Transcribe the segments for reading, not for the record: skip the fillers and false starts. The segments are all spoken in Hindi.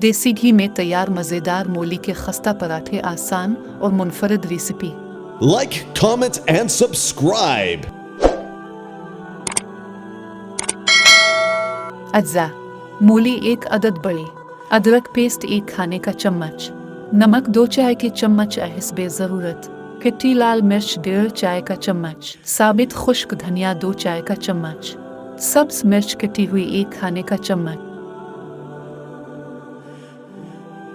देसी घी में तैयार मज़ेदार मूली के खस्ता पराठे आसान और मुनफरद recipe. Like, comment, and subscribe. अज्जा: मूली 1 अदद बड़ी, अदरक पेस्ट 1 खाने का चम्मच, नमक 2 चाय के चम्मच हस्बे ज़रूरत, खट्टी लाल मिर्च 1.5 चाय का चम्मच, साबित खुश्क धनिया 2 चाय का चम्मच, सब्ज मिर्च कटी हुई 1 खाने का चम्मच।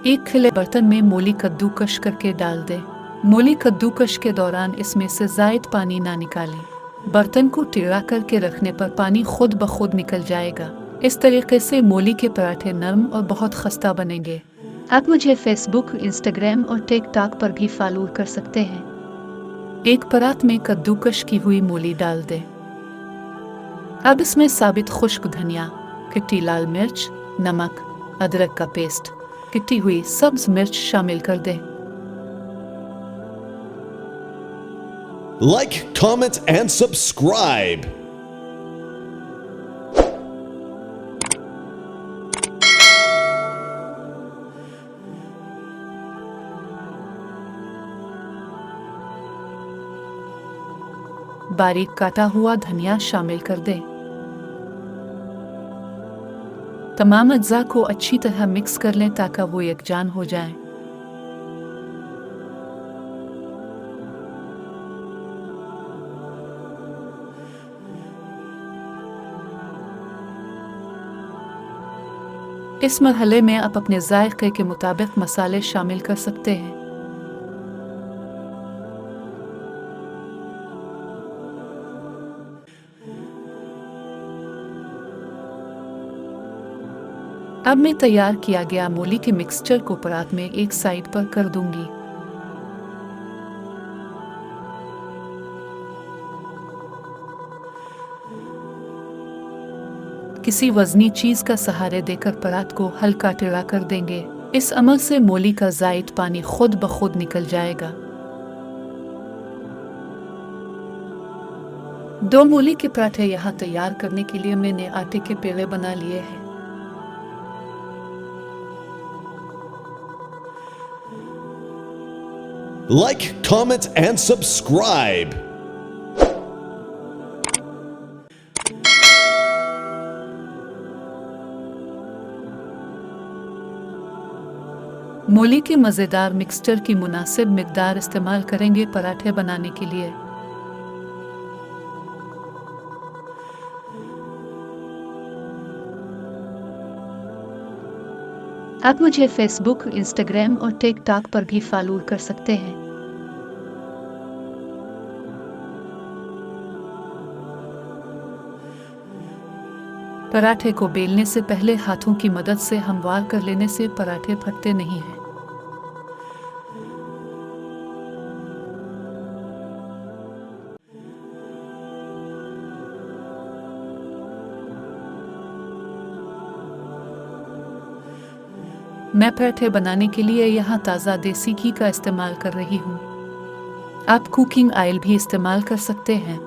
एक खुले बर्तन में मूली कद्दूकश करके डाल दें। मूली कद्दूकश के दौरान इसमें से ज़ायद पानी ना निकालें। बर्तन को टेढ़ा करके रखने पर पानी खुद ब खुद निकल जाएगा। इस तरीके से मूली के पराठे नरम और बहुत खस्ता बनेंगे। आप मुझे फेसबुक, इंस्टाग्राम और टिकटॉक पर भी फॉलो कर सकते हैं। एक परात में कद्दूकश की हुई मूली डाल दें। अब इसमें साबित खुश्क धनिया, खट्टी लाल मिर्च, नमक, अदरक का पेस्ट, कटी हुई सब्ज मिर्च शामिल कर दें। Like, comment, and subscribe. बारीक काटा हुआ धनिया शामिल कर दें। तमाम अज्जा को अच्छी तरह मिक्स कर लें ताकि वो यकजान हो जाएं। इस मरहले में आप अपने जायके के मुताबिक मसाले शामिल कर सकते हैं। अब मैं तैयार किया गया मूली के मिक्सचर को परात में एक साइड पर कर दूंगी। किसी वजनी चीज का सहारे देकर परात को हल्का टेढ़ा कर देंगे। इस अमल से मूली का ज़ायद पानी खुद ब खुद निकल जाएगा। 2 मूली के पराठे यहाँ तैयार करने के लिए मैंने आटे के पेड़े बना लिए हैं। Like, comment, and subscribe. मूली के मज़ेदार मिक्सचर की मुनासिब मिकदार इस्तेमाल करेंगे पराठे बनाने के लिए। आप मुझे फेसबुक, इंस्टाग्राम और टिकटॉक पर भी फॉलो कर सकते हैं। पराठे को बेलने से पहले हाथों की मदद से हमवार कर लेने से पराठे फटते नहीं हैं। मैं पराठे बनाने के लिए यहाँ ताज़ा देसी घी का इस्तेमाल कर रही हूँ। आप कुकिंग ऑयल भी इस्तेमाल कर सकते हैं।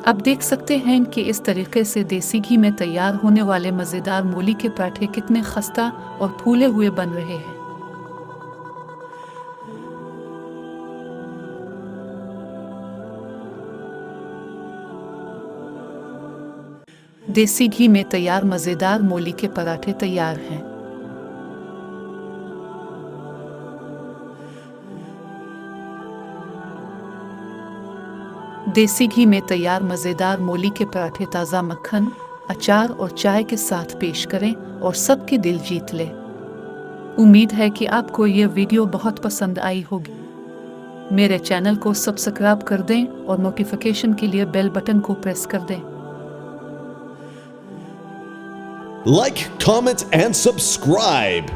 अब देख सकते हैं कि इस तरीके से देसी घी में तैयार होने वाले मज़ेदार मूली के पराठे कितने खस्ता और फूले हुए बन रहे हैं। देसी घी में तैयार मज़ेदार मूली के पराठे तैयार हैं। देसी घी में तैयार मज़ेदार मूली के पराठे ताज़ा मक्खन, अचार और चाय के साथ पेश करें और सबके दिल जीत लें। उम्मीद है कि आपको ये वीडियो बहुत पसंद आई होगी। मेरे चैनल को सब्सक्राइब कर दें और नोटिफिकेशन के लिए बेल बटन को प्रेस कर दें। Like, comment, and subscribe.